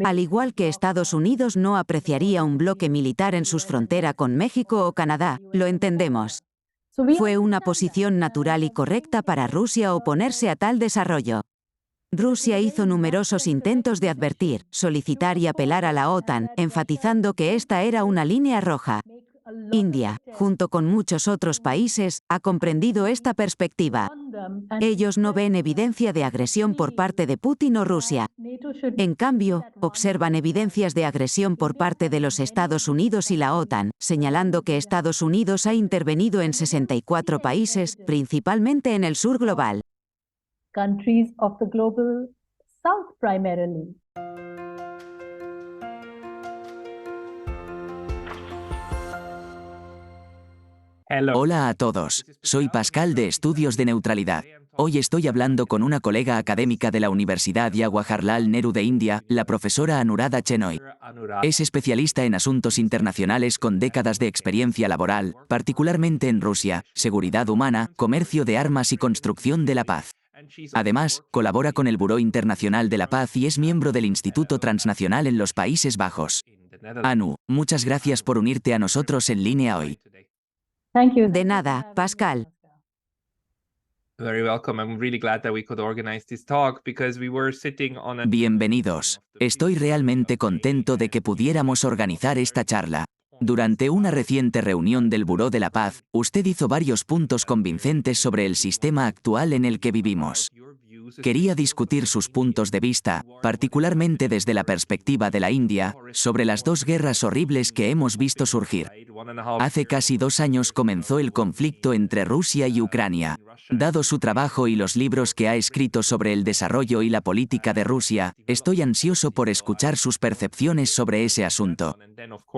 Al igual que Estados Unidos no apreciaría un bloque militar en sus fronteras con México o Canadá, lo entendemos. Fue una posición natural y correcta para Rusia oponerse a tal desarrollo. Rusia hizo numerosos intentos de advertir, solicitar y apelar a la OTAN, enfatizando que esta era una línea roja. India, junto con muchos otros países, ha comprendido esta perspectiva. Ellos no ven evidencia de agresión por parte de Putin o Rusia. En cambio, observan evidencias de agresión por parte de los Estados Unidos y la OTAN, señalando que Estados Unidos ha intervenido en 64 países, principalmente en el sur global. Countries of the global south primarily. Hola a todos, soy Pascal de Estudios de Neutralidad. Hoy estoy hablando con una colega académica de la Universidad Jawaharlal Nehru de India, la profesora Anuradha Chenoy. Es especialista en asuntos internacionales con décadas de experiencia laboral, particularmente en Rusia, seguridad humana, comercio de armas y construcción de la paz. Además, colabora con el Buró Internacional de la Paz y es miembro del Instituto Transnacional en los Países Bajos. Anu, muchas gracias por unirte a nosotros en línea hoy. De nada, Pascal. Bienvenidos. Estoy realmente contento de que pudiéramos organizar esta charla. Durante una reciente reunión del Buró de la Paz, usted hizo varios puntos convincentes sobre el sistema actual en el que vivimos. Quería discutir sus puntos de vista, particularmente desde la perspectiva de la India, sobre las dos guerras horribles que hemos visto surgir. Hace casi 2 años comenzó el conflicto entre Rusia y Ucrania. Dado su trabajo y los libros que ha escrito sobre el desarrollo y la política de Rusia, estoy ansioso por escuchar sus percepciones sobre ese asunto.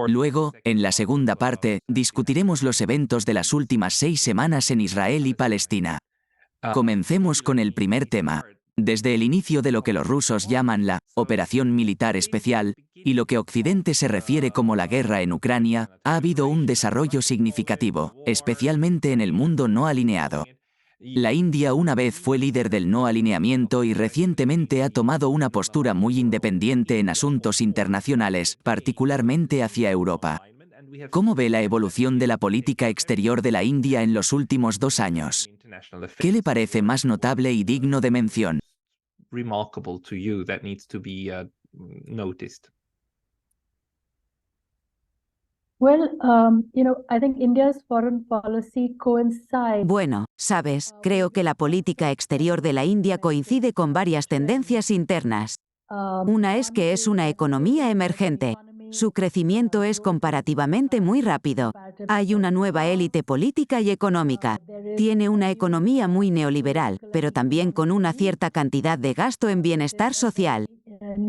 Luego, en la segunda parte, discutiremos los eventos de las últimas 6 semanas en Israel y Palestina. Comencemos con el primer tema. Desde el inicio de lo que los rusos llaman la operación militar especial, y lo que Occidente se refiere como la guerra en Ucrania, ha habido un desarrollo significativo, especialmente en el mundo no alineado. La India una vez fue líder del no alineamiento y recientemente ha tomado una postura muy independiente en asuntos internacionales, particularmente hacia Europa. ¿Cómo ve la evolución de la política exterior de la India en los últimos 2 años? ¿Qué le parece más notable y digno de mención? Bueno, sabes, creo que la política exterior de la India coincide con varias tendencias internas. Una es que es una economía emergente. Su crecimiento es comparativamente muy rápido. Hay una nueva élite política y económica. Tiene una economía muy neoliberal, pero también con una cierta cantidad de gasto en bienestar social.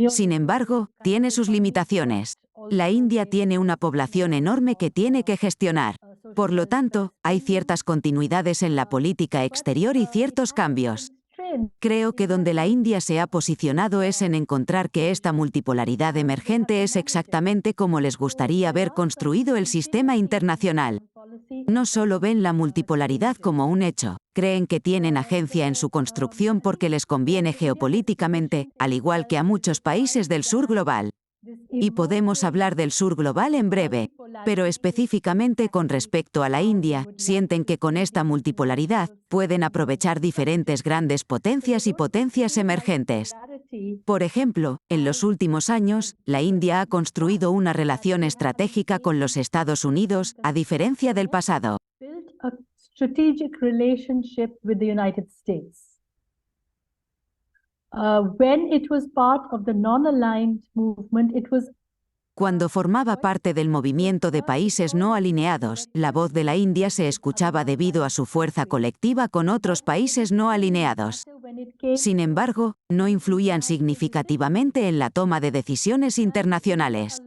Sin embargo, tiene sus limitaciones. La India tiene una población enorme que tiene que gestionar. Por lo tanto, hay ciertas continuidades en la política exterior y ciertos cambios. Creo que donde la India se ha posicionado es en encontrar que esta multipolaridad emergente es exactamente como les gustaría ver construido el sistema internacional. No solo ven la multipolaridad como un hecho, creen que tienen agencia en su construcción porque les conviene geopolíticamente, al igual que a muchos países del sur global. Y podemos hablar del sur global en breve, pero específicamente con respecto a la India, sienten que con esta multipolaridad pueden aprovechar diferentes grandes potencias y potencias emergentes. Por ejemplo, en los últimos años, la India ha construido una relación estratégica con los Estados Unidos, a diferencia del pasado. Cuando formaba parte del movimiento de países no alineados, la voz de la India se escuchaba debido a su fuerza colectiva con otros países no alineados. Sin embargo, no influían significativamente en la toma de decisiones internacionales.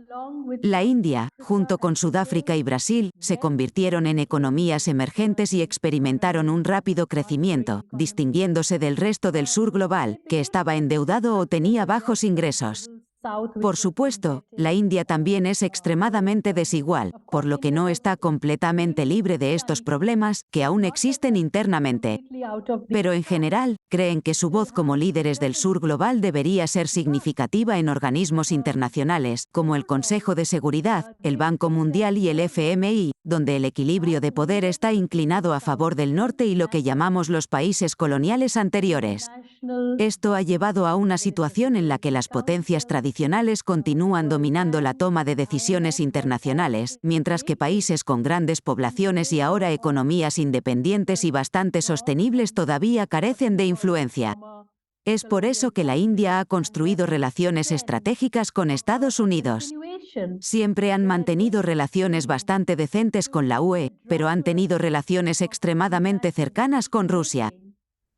La India, junto con Sudáfrica y Brasil, se convirtieron en economías emergentes y experimentaron un rápido crecimiento, distinguiéndose del resto del sur global, que estaba endeudado o tenía bajos ingresos. Por supuesto, la India también es extremadamente desigual, por lo que no está completamente libre de estos problemas que aún existen internamente. Pero en general, creen que su voz como líderes del sur global debería ser significativa en organismos internacionales, como el Consejo de Seguridad, el Banco Mundial y el FMI, donde el equilibrio de poder está inclinado a favor del norte y lo que llamamos los países coloniales anteriores. Esto ha llevado a una situación en la que las potencias tradicionales continúan dominando la toma de decisiones internacionales, mientras que países con grandes poblaciones y ahora economías independientes y bastante sostenibles todavía carecen de influencia. Es por eso que la India ha construido relaciones estratégicas con Estados Unidos. Siempre han mantenido relaciones bastante decentes con la UE, pero han tenido relaciones extremadamente cercanas con Rusia.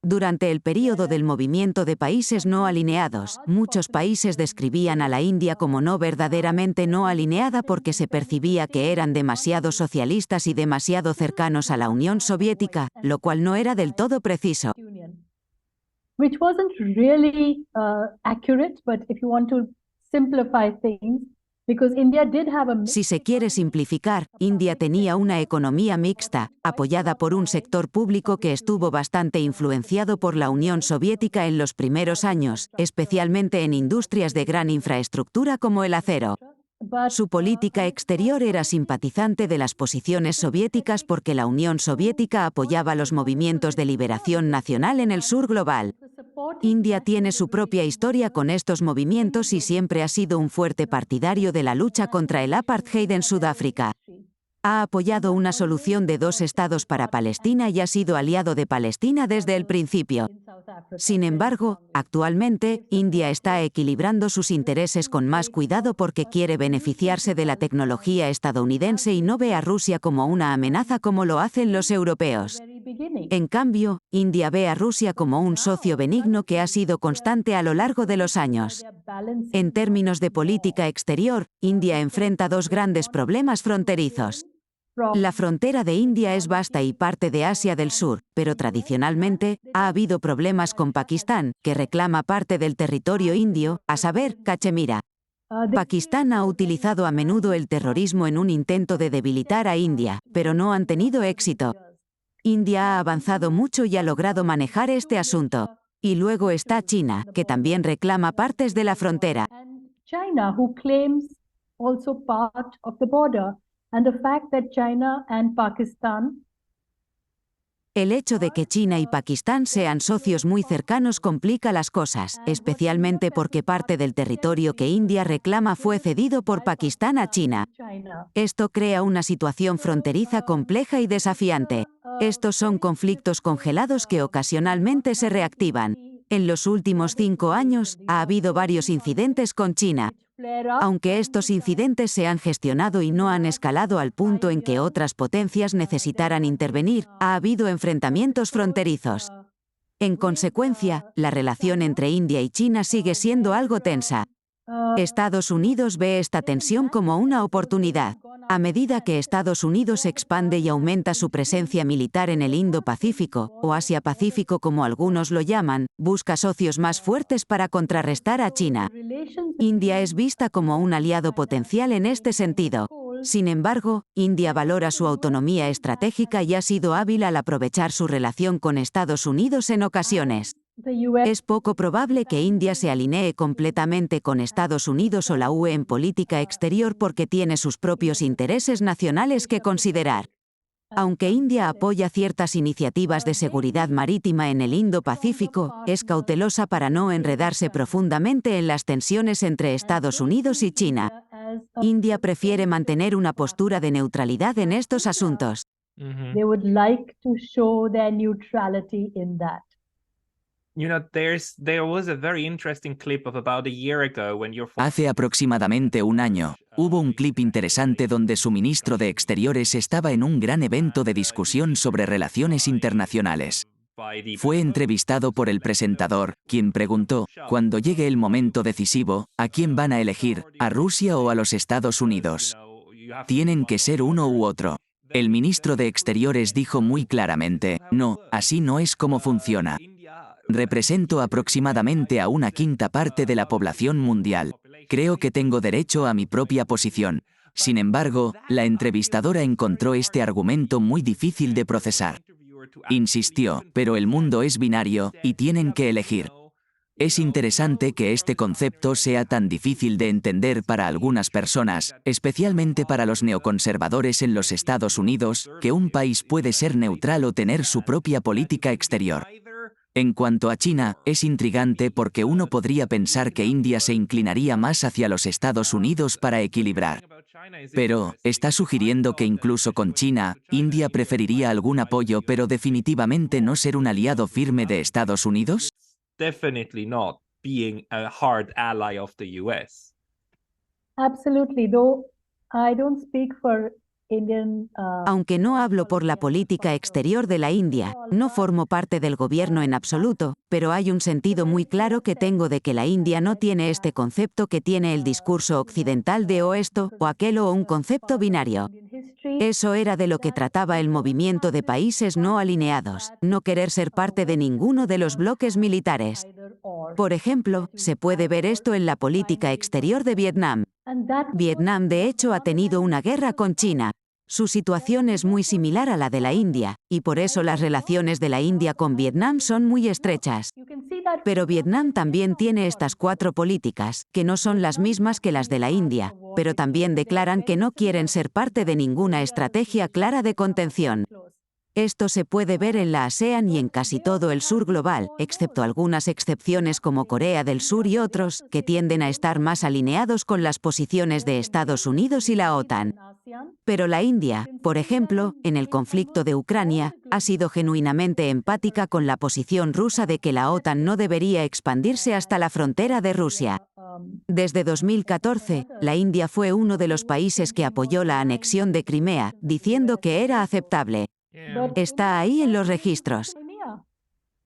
Durante el período del movimiento de países no alineados, muchos países describían a la India como no verdaderamente no alineada porque se percibía que eran demasiado socialistas y demasiado cercanos a la Unión Soviética, lo cual no era del todo preciso. Which wasn't really accurate, but if you want to simplify things, because India did have a Si se quiere simplificar, India tenía una economía mixta, apoyada por un sector público que estuvo bastante influenciado por la Unión Soviética en los primeros años, especialmente en industrias de gran infraestructura como el acero. Su política exterior era simpatizante de las posiciones soviéticas porque la Unión Soviética apoyaba los movimientos de liberación nacional en el sur global. India tiene su propia historia con estos movimientos y siempre ha sido un fuerte partidario de la lucha contra el apartheid en Sudáfrica. Ha apoyado una solución de dos estados para Palestina y ha sido aliado de Palestina desde el principio. Sin embargo, actualmente, India está equilibrando sus intereses con más cuidado porque quiere beneficiarse de la tecnología estadounidense y no ve a Rusia como una amenaza como lo hacen los europeos. En cambio, India ve a Rusia como un socio benigno que ha sido constante a lo largo de los años. En términos de política exterior, India enfrenta dos grandes problemas fronterizos. La frontera de India es vasta y parte de Asia del Sur, pero tradicionalmente, ha habido problemas con Pakistán, que reclama parte del territorio indio, a saber, Cachemira. Pakistán ha utilizado a menudo el terrorismo en un intento de debilitar a India, pero no han tenido éxito. India ha avanzado mucho y ha logrado manejar este asunto. Y luego está China, que también reclama partes de la frontera. China, who claims also part of the border, and the fact that China and Pakistan El hecho de que China y Pakistán sean socios muy cercanos complica las cosas, especialmente porque parte del territorio que India reclama fue cedido por Pakistán a China. Esto crea una situación fronteriza compleja y desafiante. Estos son conflictos congelados que ocasionalmente se reactivan. En los últimos 5 años, ha habido varios incidentes con China. Aunque estos incidentes se han gestionado y no han escalado al punto en que otras potencias necesitaran intervenir, ha habido enfrentamientos fronterizos. En consecuencia, la relación entre India y China sigue siendo algo tensa. Estados Unidos ve esta tensión como una oportunidad. A medida que Estados Unidos expande y aumenta su presencia militar en el Indo-Pacífico, o Asia-Pacífico como algunos lo llaman, busca socios más fuertes para contrarrestar a China. India es vista como un aliado potencial en este sentido. Sin embargo, India valora su autonomía estratégica y ha sido hábil al aprovechar su relación con Estados Unidos en ocasiones. Es poco probable que India se alinee completamente con Estados Unidos o la UE en política exterior porque tiene sus propios intereses nacionales que considerar. Aunque India apoya ciertas iniciativas de seguridad marítima en el Indo-Pacífico, es cautelosa para no enredarse profundamente en las tensiones entre Estados Unidos y China. India prefiere mantener una postura de neutralidad en estos asuntos. they would like to show their neutrality in that. You know, there was a very interesting clip of about a year ago when your Hace aproximadamente un año, hubo un clip interesante donde su ministro de Exteriores estaba en un gran evento de discusión sobre relaciones internacionales. Fue entrevistado por el presentador, quien preguntó, cuando llegue el momento decisivo, ¿a quién van a elegir, a Rusia o a los Estados Unidos? Tienen que ser uno u otro. El ministro de Exteriores dijo muy claramente, no, así no es como funciona. Represento aproximadamente a una quinta parte de la población mundial. Creo que tengo derecho a mi propia posición. Sin embargo, la entrevistadora encontró este argumento muy difícil de procesar. Insistió, pero el mundo es binario, y tienen que elegir. Es interesante que este concepto sea tan difícil de entender para algunas personas, especialmente para los neoconservadores en los Estados Unidos, que un país puede ser neutral o tener su propia política exterior. En cuanto a China, es intrigante porque uno podría pensar que India se inclinaría más hacia los Estados Unidos para equilibrar. Pero, ¿está sugiriendo que incluso con China, India preferiría algún apoyo pero definitivamente no ser un aliado firme de Estados Unidos? Definitely not being a hard ally of the US. Absolutely, though I don't speak for Indian. Aunque no hablo por la política exterior de la India, no formo parte del gobierno en absoluto, pero hay un sentido muy claro que tengo de que la India no tiene este concepto que tiene el discurso occidental de o esto o aquello o un concepto binario. Eso era de lo que trataba el movimiento de países no alineados, no querer ser parte de ninguno de los bloques militares. Por ejemplo, se puede ver esto en la política exterior de Vietnam. Vietnam de hecho ha tenido una guerra con China. Su situación es muy similar a la de la India, y por eso las relaciones de la India con Vietnam son muy estrechas. Pero Vietnam también tiene estas 4 políticas, que no son las mismas que las de la India, pero también declaran que no quieren ser parte de ninguna estrategia clara de contención. Esto se puede ver en la ASEAN y en casi todo el sur global, excepto algunas excepciones como Corea del Sur y otros, que tienden a estar más alineados con las posiciones de Estados Unidos y la OTAN. Pero la India, por ejemplo, en el conflicto de Ucrania, ha sido genuinamente empática con la posición rusa de que la OTAN no debería expandirse hasta la frontera de Rusia. Desde 2014, la India fue uno de los países que apoyó la anexión de Crimea, diciendo que era aceptable. Está ahí en los registros.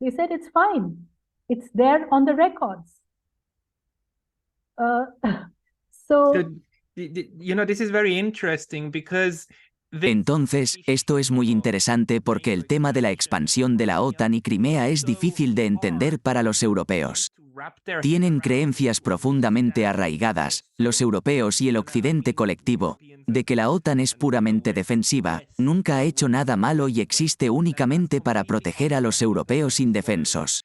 They said it's fine. It's there on the records. So, This is very interesting because Entonces, esto es muy interesante porque el tema de la expansión de la OTAN y Crimea es difícil de entender para los europeos. Tienen creencias profundamente arraigadas, los europeos y el occidente colectivo, de que la OTAN es puramente defensiva, nunca ha hecho nada malo y existe únicamente para proteger a los europeos indefensos.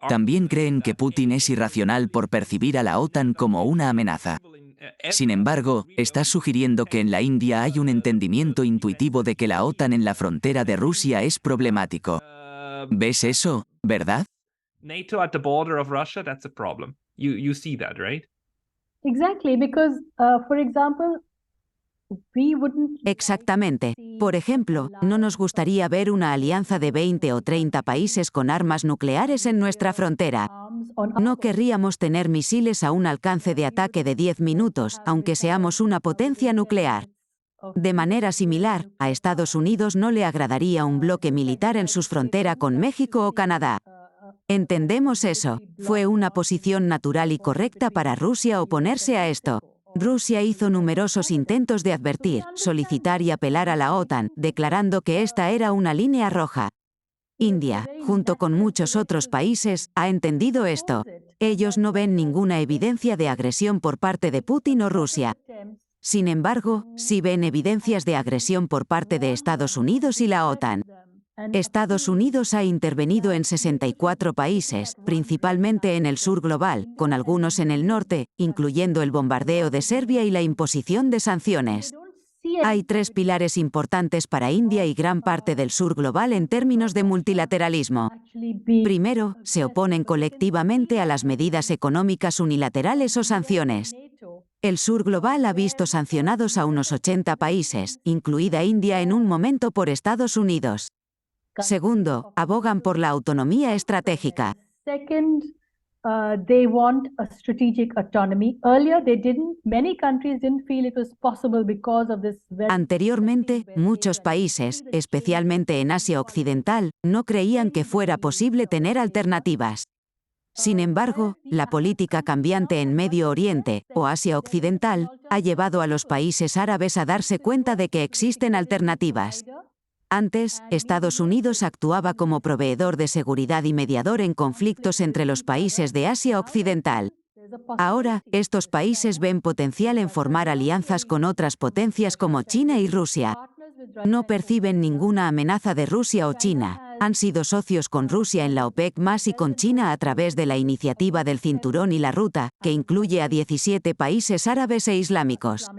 También creen que Putin es irracional por percibir a la OTAN como una amenaza. Sin embargo, estás sugiriendo que en la India hay un entendimiento intuitivo de que la OTAN en la frontera de Rusia es problemático. ¿Ves eso, verdad? NATO at the border of Russia, that's a problem. You see that, right? exactly, because, for example, we wouldn't. Exactamente. Por ejemplo, no nos gustaría ver una alianza de 20 o 30 países con armas nucleares en nuestra frontera. No querríamos tener misiles a un alcance de ataque de 10 minutos, aunque seamos una potencia nuclear. De manera similar, a Estados Unidos no le agradaría un bloque militar en sus fronteras con México o Canadá. Entendemos eso. Fue una posición natural y correcta para Rusia oponerse a esto. Rusia hizo numerosos intentos de advertir, solicitar y apelar a la OTAN, declarando que esta era una línea roja. India, junto con muchos otros países, ha entendido esto. Ellos no ven ninguna evidencia de agresión por parte de Putin o Rusia. Sin embargo, sí ven evidencias de agresión por parte de Estados Unidos y la OTAN. Estados Unidos ha intervenido en 64 países, principalmente en el sur global, con algunos en el norte, incluyendo el bombardeo de Serbia y la imposición de sanciones. Hay 3 pilares importantes para India y gran parte del sur global en términos de multilateralismo. Primero, se oponen colectivamente a las medidas económicas unilaterales o sanciones. El sur global ha visto sancionados a unos 80 países, incluida India en un momento por Estados Unidos. Segundo, abogan por la autonomía estratégica. Second, they want a strategic autonomy. Earlier, they didn't. Many countries didn't feel it was possible because of this. Anteriormente, muchos países, especialmente en Asia Occidental, no creían que fuera posible tener alternativas. Sin embargo, la política cambiante en Medio Oriente, o Asia Occidental, ha llevado a los países árabes a darse cuenta de que existen alternativas. Antes, Estados Unidos actuaba como proveedor de seguridad y mediador en conflictos entre los países de Asia Occidental. Ahora, estos países ven potencial en formar alianzas con otras potencias como China y Rusia. No perciben ninguna amenaza de Rusia o China. Han sido socios con Rusia en la OPEC+ y con China a través de la iniciativa del Cinturón y la Ruta, que incluye a 17 países árabes e islámicos.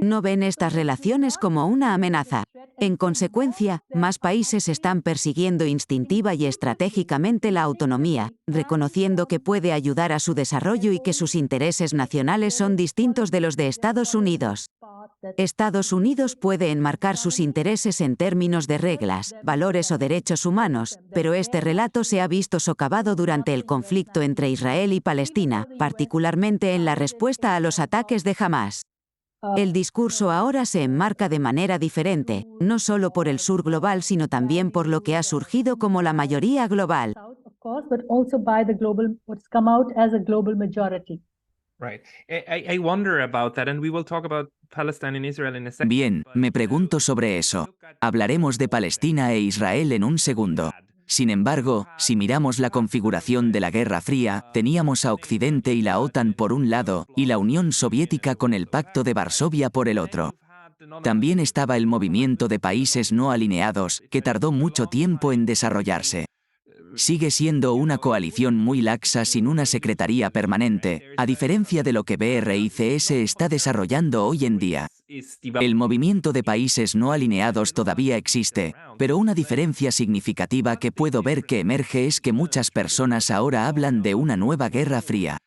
No ven estas relaciones como una amenaza. En consecuencia, más países están persiguiendo instintiva y estratégicamente la autonomía, reconociendo que puede ayudar a su desarrollo y que sus intereses nacionales son distintos de los de Estados Unidos. Estados Unidos puede enmarcar sus intereses en términos de reglas, valores o derechos humanos, pero este relato se ha visto socavado durante el conflicto entre Israel y Palestina, particularmente en la respuesta a los ataques de Hamás. El discurso ahora se enmarca de manera diferente, no solo por el sur global, sino también por lo que ha surgido como la mayoría global. Right. I wonder about that, and we will talk about Palestine and Israel in a second. Bien, me pregunto sobre eso. Hablaremos de Palestina e Israel en un segundo. Sin embargo, si miramos la configuración de la Guerra Fría, teníamos a Occidente y la OTAN por un lado, y la Unión Soviética con el Pacto de Varsovia por el otro. También estaba el movimiento de países no alineados, que tardó mucho tiempo en desarrollarse. Sigue siendo una coalición muy laxa sin una secretaría permanente, a diferencia de lo que BRICS está desarrollando hoy en día. El movimiento de países no alineados todavía existe, pero una diferencia significativa que puedo ver que emerge es que muchas personas ahora hablan de una nueva Guerra Fría.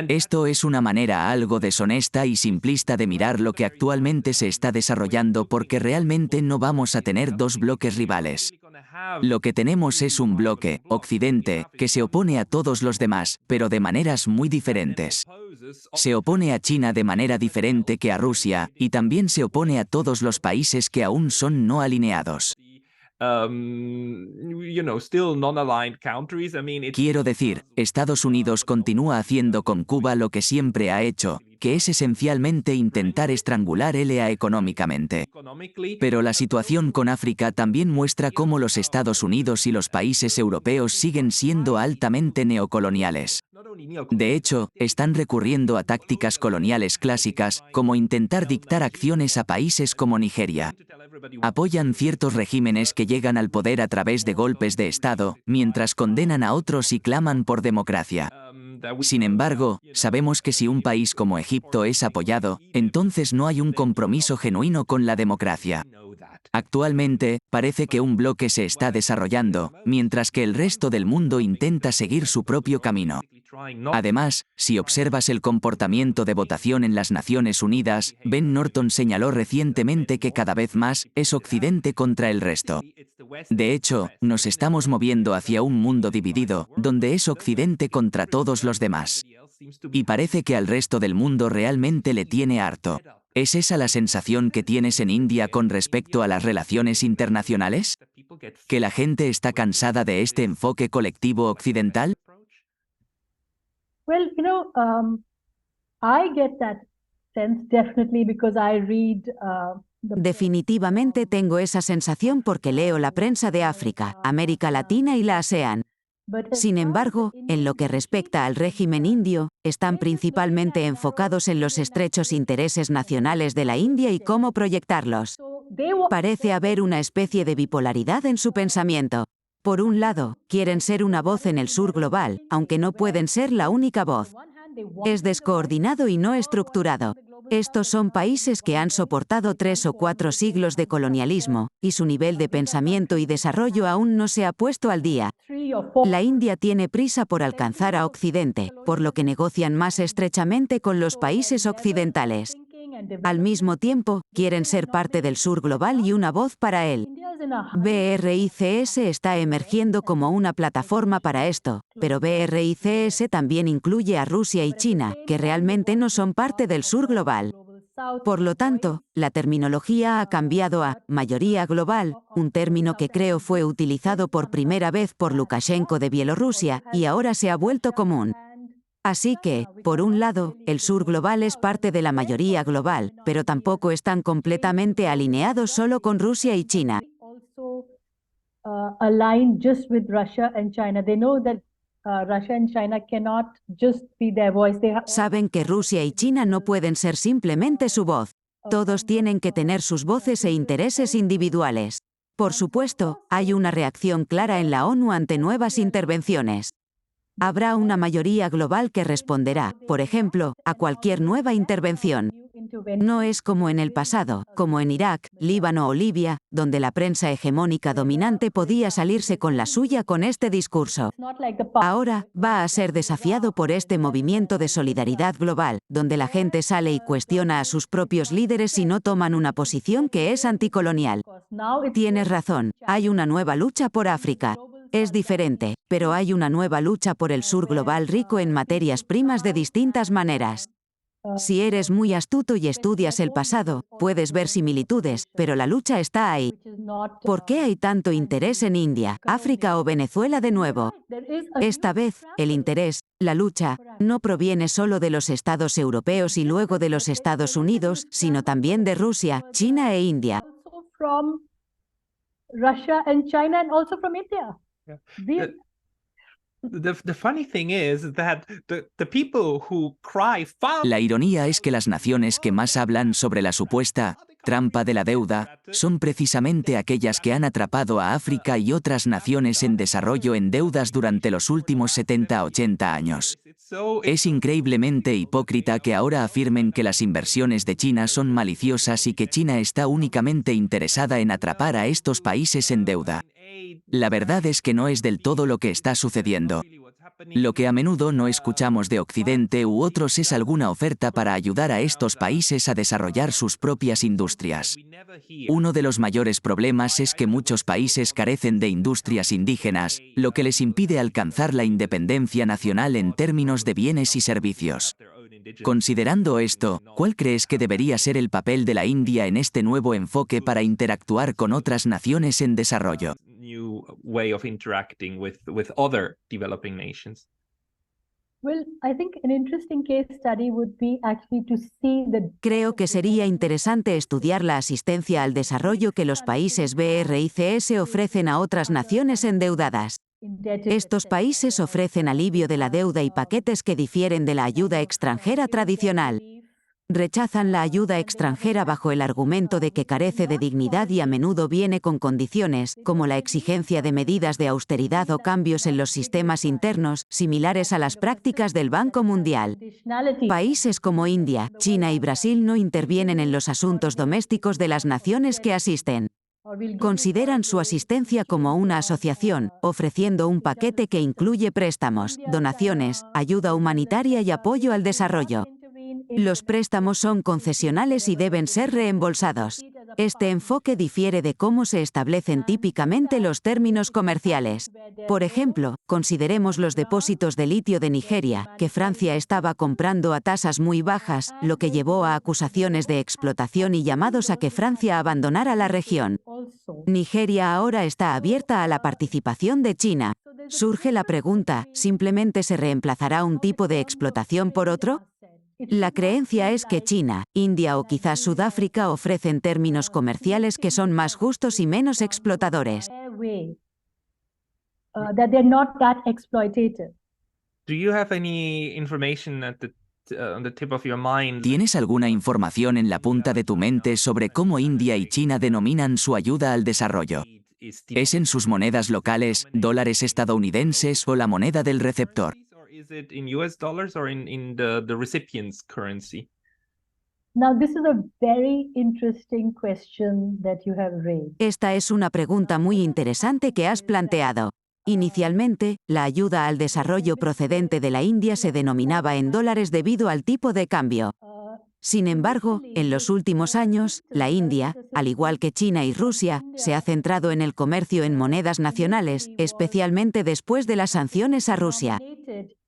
Esto es una manera algo deshonesta y simplista de mirar lo que actualmente se está desarrollando, porque realmente no vamos a tener dos bloques rivales. Lo que tenemos es un bloque, Occidente, que se opone a todos los demás, pero de maneras muy diferentes. Se opone a China de manera diferente que a Rusia, y también se opone a todos los países que aún son no alineados. Quiero decir, Estados Unidos continúa haciendo con Cuba lo que siempre ha hecho, que es esencialmente intentar estrangular LA económicamente. Pero la situación con África también muestra cómo los Estados Unidos y los países europeos siguen siendo altamente neocoloniales. De hecho, están recurriendo a tácticas coloniales clásicas, como intentar dictar acciones a países como Nigeria. Apoyan ciertos regímenes que llegan al poder a través de golpes de Estado, mientras condenan a otros y claman por democracia. Sin embargo, sabemos que si un país como Egipto es apoyado, entonces no hay un compromiso genuino con la democracia. Actualmente, parece que un bloque se está desarrollando, mientras que el resto del mundo intenta seguir su propio camino. Además, si observas el comportamiento de votación en las Naciones Unidas, Ben Norton señaló recientemente que cada vez más es Occidente contra el resto. De hecho, nos estamos moviendo hacia un mundo dividido, donde es Occidente contra todos los demás. Y parece que al resto del mundo realmente le tiene harto. ¿Es esa la sensación que tienes en India con respecto a las relaciones internacionales? ¿Que la gente está cansada de este enfoque colectivo occidental? Well, I get that sense definitely because I read Definitivamente tengo esa sensación porque leo la prensa de África, América Latina y la ASEAN. Sin embargo, en lo que respecta al régimen indio, están principalmente enfocados en los estrechos intereses nacionales de la India y cómo proyectarlos. Parece haber una especie de bipolaridad en su pensamiento. Por un lado, quieren ser una voz en el sur global, aunque no pueden ser la única voz. Es descoordinado y no estructurado. Estos son países que han soportado 3 o 4 siglos de colonialismo, y su nivel de pensamiento y desarrollo aún no se ha puesto al día. La India tiene prisa por alcanzar a Occidente, por lo que negocian más estrechamente con los países occidentales. Al mismo tiempo, quieren ser parte del sur global y una voz para él. BRICS está emergiendo como una plataforma para esto, pero BRICS también incluye a Rusia y China, que realmente no son parte del sur global. Por lo tanto, la terminología ha cambiado a mayoría global, un término que creo fue utilizado por primera vez por Lukashenko de Bielorrusia, y ahora se ha vuelto común. Así que, por un lado, el sur global es parte de la mayoría global, pero tampoco están completamente alineados solo con Rusia y China. Russia and China cannot just be their voice. Saben que Rusia y China no pueden ser simplemente su voz. Todos tienen que tener sus voces e intereses individuales. Por supuesto, hay una reacción clara en la ONU ante nuevas intervenciones. Habrá una mayoría global que responderá, por ejemplo, a cualquier nueva intervención. No es como en el pasado, como en Irak, Líbano o Libia, donde la prensa hegemónica dominante podía salirse con la suya con este discurso. Ahora, va a ser desafiado por este movimiento de solidaridad global, donde la gente sale y cuestiona a sus propios líderes si no toman una posición que es anticolonial. Tienes razón, hay una nueva lucha por África. Es diferente, pero hay una nueva lucha por el sur global rico en materias primas de distintas maneras. Si eres muy astuto y estudias el pasado, puedes ver similitudes, pero la lucha está ahí. ¿Por qué hay tanto interés en India, África o Venezuela de nuevo? Esta vez, el interés, la lucha, no proviene solo de los estados europeos y luego de los Estados Unidos, sino también de Rusia, China e India. Russia and China and also from India. The funny thing is that the people who cry foul. La ironía es que las naciones que más hablan sobre la supuesta trampa de la deuda son precisamente aquellas que han atrapado a África y otras naciones en desarrollo en deudas durante los últimos 70-80 años. Es increíblemente hipócrita que ahora afirmen que las inversiones de China son maliciosas y que China está únicamente interesada en atrapar a estos países en deuda. La verdad es que no es del todo lo que está sucediendo. Lo que a menudo no escuchamos de Occidente u otros es alguna oferta para ayudar a estos países a desarrollar sus propias industrias. Uno de los mayores problemas es que muchos países carecen de industrias indígenas, lo que les impide alcanzar la independencia nacional en términos de bienes y servicios. Considerando esto, ¿cuál crees que debería ser el papel de la India en este nuevo enfoque para interactuar con otras naciones en desarrollo? Way of interacting with other developing nations. Well, I think an interesting case study would be actually to see the. Creo que sería interesante estudiar la asistencia al desarrollo que los países BRICS ofrecen a otras naciones endeudadas. Estos países ofrecen alivio de la deuda y paquetes que difieren de la ayuda extranjera tradicional. Rechazan la ayuda extranjera bajo el argumento de que carece de dignidad y a menudo viene con condiciones, como la exigencia de medidas de austeridad o cambios en los sistemas internos, similares a las prácticas del Banco Mundial. Países como India, China y Brasil no intervienen en los asuntos domésticos de las naciones que asisten. Consideran su asistencia como una asociación, ofreciendo un paquete que incluye préstamos, donaciones, ayuda humanitaria y apoyo al desarrollo. Los préstamos son concesionales y deben ser reembolsados. Este enfoque difiere de cómo se establecen típicamente los términos comerciales. Por ejemplo, consideremos los depósitos de litio de Nigeria, que Francia estaba comprando a tasas muy bajas, lo que llevó a acusaciones de explotación y llamados a que Francia abandonara la región. Nigeria ahora está abierta a la participación de China. Surge la pregunta, ¿simplemente se reemplazará un tipo de explotación por otro? La creencia es que China, India o quizás Sudáfrica ofrecen términos comerciales que son más justos y menos explotadores. Do you have any information on the tip of your mind? ¿Tienes alguna información en la punta de tu mente sobre cómo India y China denominan su ayuda al desarrollo? ¿Es en sus monedas locales, dólares estadounidenses o la moneda del receptor? Is it in US dollars or in the recipient's currency? Now, this is a very interesting question that you have raised. Esta es una pregunta muy interesante que has planteado. Inicialmente, la ayuda al desarrollo procedente de la India se denominaba en dólares debido al tipo de cambio. Sin embargo, en los últimos años, la India, al igual que China y Rusia, se ha centrado en el comercio en monedas nacionales, especialmente después de las sanciones a Rusia.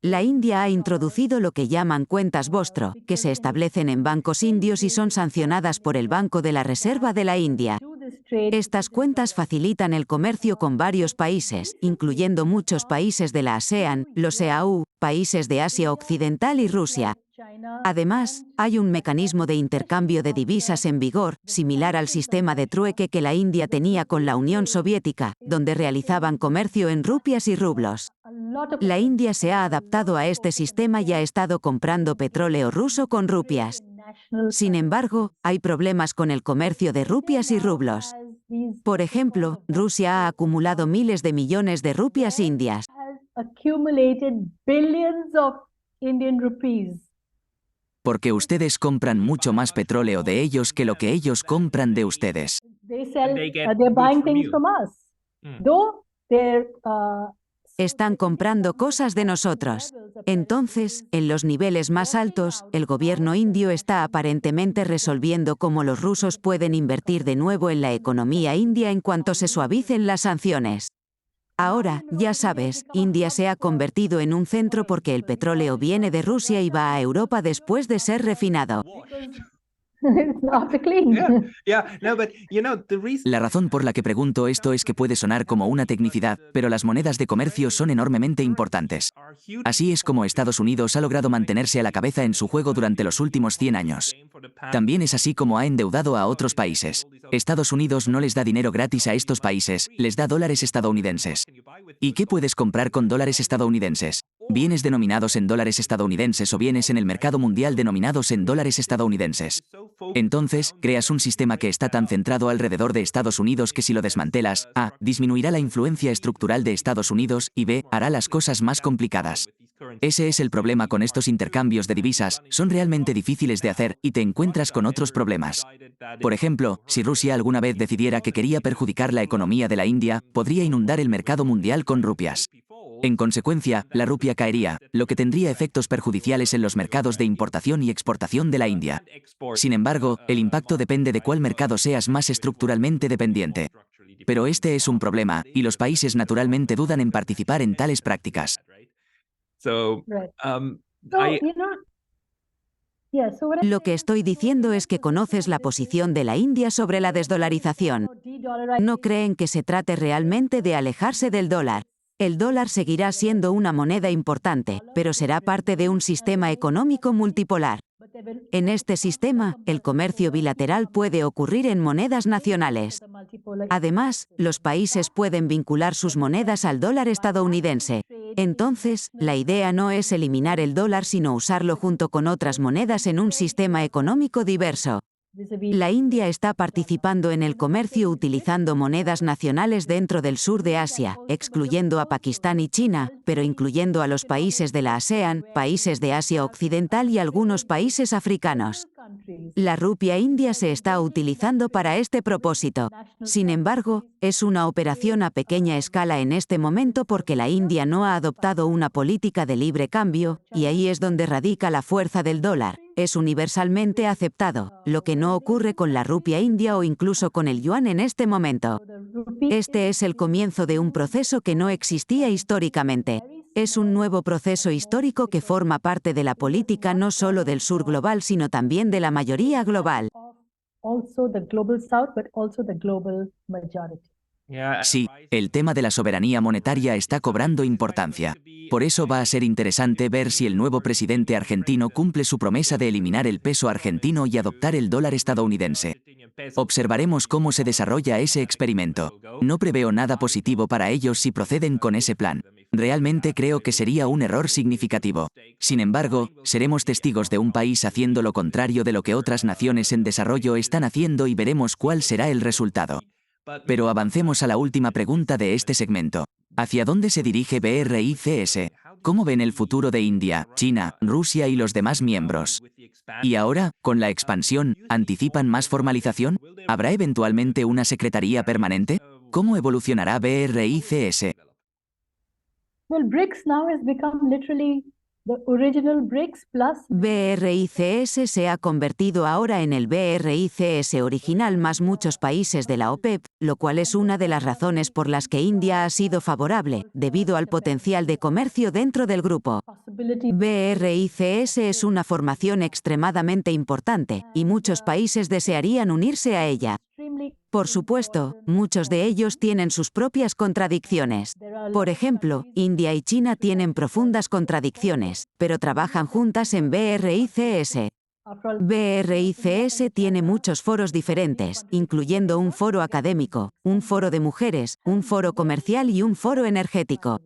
La India ha introducido lo que llaman cuentas Vostro, que se establecen en bancos indios y son sancionadas por el Banco de la Reserva de la India. Estas cuentas facilitan el comercio con varios países, incluyendo muchos países de la ASEAN, los EAU, países de Asia Occidental y Rusia. Además, hay un mecanismo de intercambio de divisas en vigor, similar al sistema de trueque que la India tenía con la Unión Soviética, donde realizaban comercio en rupias y rublos. La India se ha adaptado a este sistema y ha estado comprando petróleo ruso con rupias. Sin embargo, hay problemas con el comercio de rupias y rublos. Por ejemplo, Rusia ha acumulado miles de millones de rupias indias. Porque ustedes compran mucho más petróleo de ellos que lo que ellos compran de ustedes. Están comprando cosas de nosotros. Entonces, en los niveles más altos, el gobierno indio está aparentemente resolviendo cómo los rusos pueden invertir de nuevo en la economía india en cuanto se suavicen las sanciones. Ahora, ya sabes, India se ha convertido en un centro porque el petróleo viene de Rusia y va a Europa después de ser refinado. La razón por la que pregunto esto es que puede sonar como una tecnicidad, pero las monedas de comercio son enormemente importantes. Así es como Estados Unidos ha logrado mantenerse a la cabeza en su juego durante los últimos 100 años. También es así como ha endeudado a otros países. Estados Unidos no les da dinero gratis a estos países, les da dólares estadounidenses. ¿Y qué puedes comprar con dólares estadounidenses? Bienes denominados en dólares estadounidenses o bienes en el mercado mundial denominados en dólares estadounidenses. Entonces, creas un sistema que está tan centrado alrededor de Estados Unidos que si lo desmantelas, A, disminuirá la influencia estructural de Estados Unidos y B, hará las cosas más complicadas. Ese es el problema con estos intercambios de divisas, son realmente difíciles de hacer y te encuentras con otros problemas. Por ejemplo, si Rusia alguna vez decidiera que quería perjudicar la economía de la India, podría inundar el mercado mundial con rupias. En consecuencia, la rupia caería, lo que tendría efectos perjudiciales en los mercados de importación y exportación de la India. Sin embargo, el impacto depende de cuál mercado seas más estructuralmente dependiente. Pero este es un problema, y los países naturalmente dudan en participar en tales prácticas. Lo que estoy diciendo es que conoces la posición de la India sobre la desdolarización. No creen que se trate realmente de alejarse del dólar. El dólar seguirá siendo una moneda importante, pero será parte de un sistema económico multipolar. En este sistema, el comercio bilateral puede ocurrir en monedas nacionales. Además, los países pueden vincular sus monedas al dólar estadounidense. Entonces, la idea no es eliminar el dólar sino usarlo junto con otras monedas en un sistema económico diverso. La India está participando en el comercio utilizando monedas nacionales dentro del sur de Asia, excluyendo a Pakistán y China, pero incluyendo a los países de la ASEAN, países de Asia Occidental y algunos países africanos. La rupia india se está utilizando para este propósito. Sin embargo, es una operación a pequeña escala en este momento porque la India no ha adoptado una política de libre cambio, y ahí es donde radica la fuerza del dólar. Es universalmente aceptado, lo que no ocurre con la rupia india o incluso con el yuan en este momento. Este es el comienzo de un proceso que no existía históricamente. Es un nuevo proceso histórico que forma parte de la política no solo del sur global sino también de la mayoría global. Sí, el tema de la soberanía monetaria está cobrando importancia. Por eso va a ser interesante ver si el nuevo presidente argentino cumple su promesa de eliminar el peso argentino y adoptar el dólar estadounidense. Observaremos cómo se desarrolla ese experimento. No preveo nada positivo para ellos si proceden con ese plan. Realmente creo que sería un error significativo. Sin embargo, seremos testigos de un país haciendo lo contrario de lo que otras naciones en desarrollo están haciendo y veremos cuál será el resultado. Pero avancemos a la última pregunta de este segmento. ¿Hacia dónde se dirige BRICS? ¿Cómo ven el futuro de India, China, Rusia y los demás miembros? Y ahora, con la expansión, ¿anticipan más formalización? ¿Habrá eventualmente una secretaría permanente? ¿Cómo evolucionará BRICS? BRICS now has become literally the original BRICS plus. BRICS se ha convertido ahora en el BRICS original más muchos países de la OPEP, lo cual es una de las razones por las que India ha sido favorable, debido al potencial de comercio dentro del grupo. BRICS es una formación extremadamente importante, y muchos países desearían unirse a ella. Por supuesto, muchos de ellos tienen sus propias contradicciones. Por ejemplo, India y China tienen profundas contradicciones, pero trabajan juntas en BRICS. BRICS tiene muchos foros diferentes, incluyendo un foro académico, un foro de mujeres, un foro comercial y un foro energético.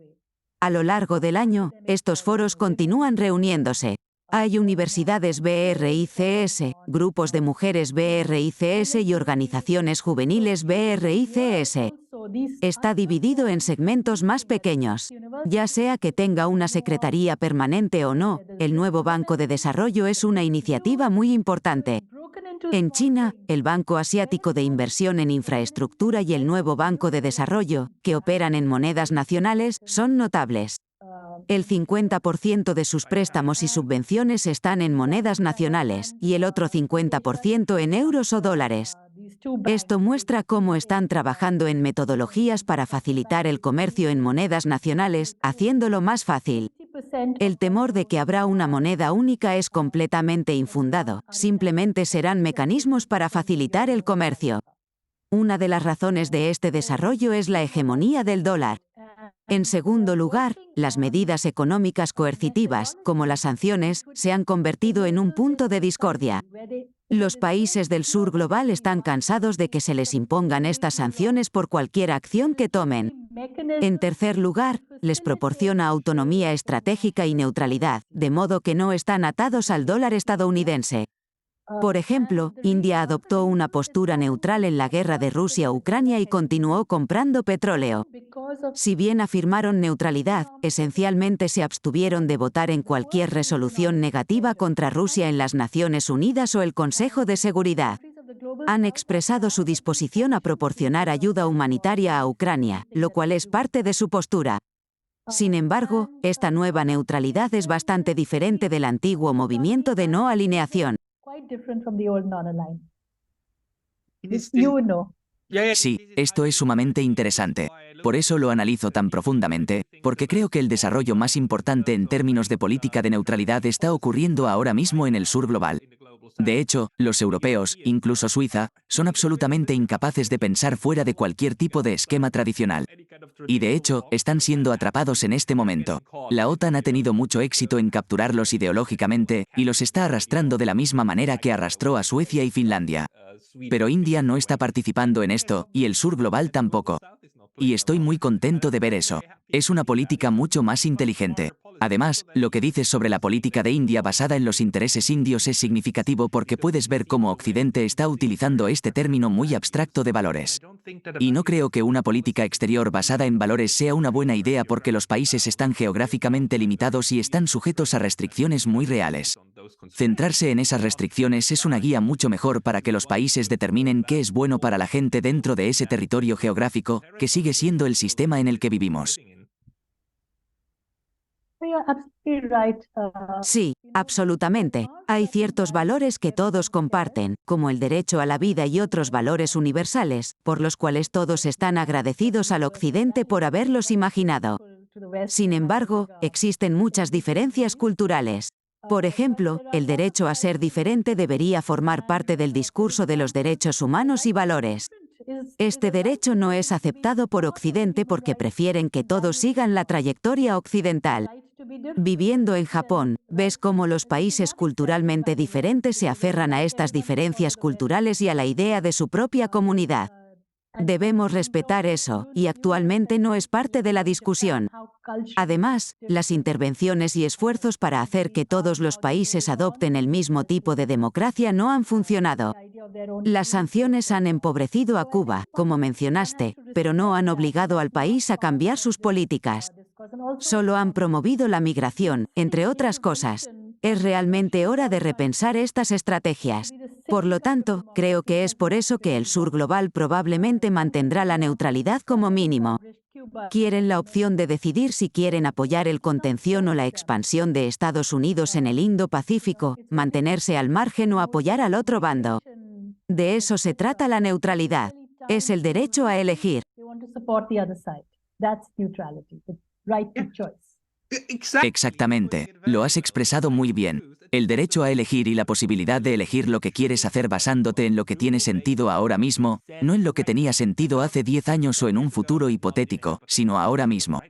A lo largo del año, estos foros continúan reuniéndose. Hay universidades BRICS, grupos de mujeres BRICS y organizaciones juveniles BRICS. Está dividido en segmentos más pequeños. Ya sea que tenga una secretaría permanente o no, el nuevo Banco de Desarrollo es una iniciativa muy importante. En China, el Banco Asiático de Inversión en Infraestructura y el nuevo Banco de Desarrollo, que operan en monedas nacionales, son notables. El 50% de sus préstamos y subvenciones están en monedas nacionales, y el otro 50% en euros o dólares. Esto muestra cómo están trabajando en metodologías para facilitar el comercio en monedas nacionales, haciéndolo más fácil. El temor de que habrá una moneda única es completamente infundado, simplemente serán mecanismos para facilitar el comercio. Una de las razones de este desarrollo es la hegemonía del dólar. En segundo lugar, las medidas económicas coercitivas, como las sanciones, se han convertido en un punto de discordia. Los países del sur global están cansados de que se les impongan estas sanciones por cualquier acción que tomen. En tercer lugar, les proporciona autonomía estratégica y neutralidad, de modo que no están atados al dólar estadounidense. Por ejemplo, India adoptó una postura neutral en la guerra de Rusia a Ucrania y continuó comprando petróleo. Si bien afirmaron neutralidad, esencialmente se abstuvieron de votar en cualquier resolución negativa contra Rusia en las Naciones Unidas o el Consejo de Seguridad. Han expresado su disposición a proporcionar ayuda humanitaria a Ucrania, lo cual es parte de su postura. Sin embargo, esta nueva neutralidad es bastante diferente del antiguo movimiento de no alineación. Sí, esto es sumamente interesante. Por eso lo analizo tan profundamente, porque creo que el desarrollo más importante en términos de política de neutralidad está ocurriendo ahora mismo en el sur global. De hecho, los europeos, incluso Suiza, son absolutamente incapaces de pensar fuera de cualquier tipo de esquema tradicional. Y de hecho, están siendo atrapados en este momento. La OTAN ha tenido mucho éxito en capturarlos ideológicamente, y los está arrastrando de la misma manera que arrastró a Suecia y Finlandia. Pero India no está participando en esto, y el sur global tampoco. Y estoy muy contento de ver eso. Es una política mucho más inteligente. Además, lo que dices sobre la política de India basada en los intereses indios es significativo porque puedes ver cómo Occidente está utilizando este término muy abstracto de valores. Y no creo que una política exterior basada en valores sea una buena idea porque los países están geográficamente limitados y están sujetos a restricciones muy reales. Centrarse en esas restricciones es una guía mucho mejor para que los países determinen qué es bueno para la gente dentro de ese territorio geográfico, que sigue siendo el sistema en el que vivimos. Sí, absolutamente. Hay ciertos valores que todos comparten, como el derecho a la vida y otros valores universales, por los cuales todos están agradecidos al Occidente por haberlos imaginado. Sin embargo, existen muchas diferencias culturales. Por ejemplo, el derecho a ser diferente debería formar parte del discurso de los derechos humanos y valores. Este derecho no es aceptado por Occidente porque prefieren que todos sigan la trayectoria occidental. Viviendo en Japón, ves cómo los países culturalmente diferentes se aferran a estas diferencias culturales y a la idea de su propia comunidad. Debemos respetar eso, y actualmente no es parte de la discusión. Además, las intervenciones y esfuerzos para hacer que todos los países adopten el mismo tipo de democracia no han funcionado. Las sanciones han empobrecido a Cuba, como mencionaste, pero no han obligado al país a cambiar sus políticas. Solo han promovido la migración, entre otras cosas. Es realmente hora de repensar estas estrategias. Por lo tanto, creo que es por eso que el sur global probablemente mantendrá la neutralidad como mínimo. Quieren la opción de decidir si quieren apoyar el contención o la expansión de Estados Unidos en el Indo-Pacífico, mantenerse al margen o apoyar al otro bando. De eso se trata la neutralidad. Es el derecho a elegir. Exactamente, lo has expresado muy bien. El derecho a elegir y la posibilidad de elegir lo que quieres hacer basándote en lo que tiene sentido ahora mismo, no en lo que tenía sentido hace 10 años o en un futuro hipotético, sino ahora mismo.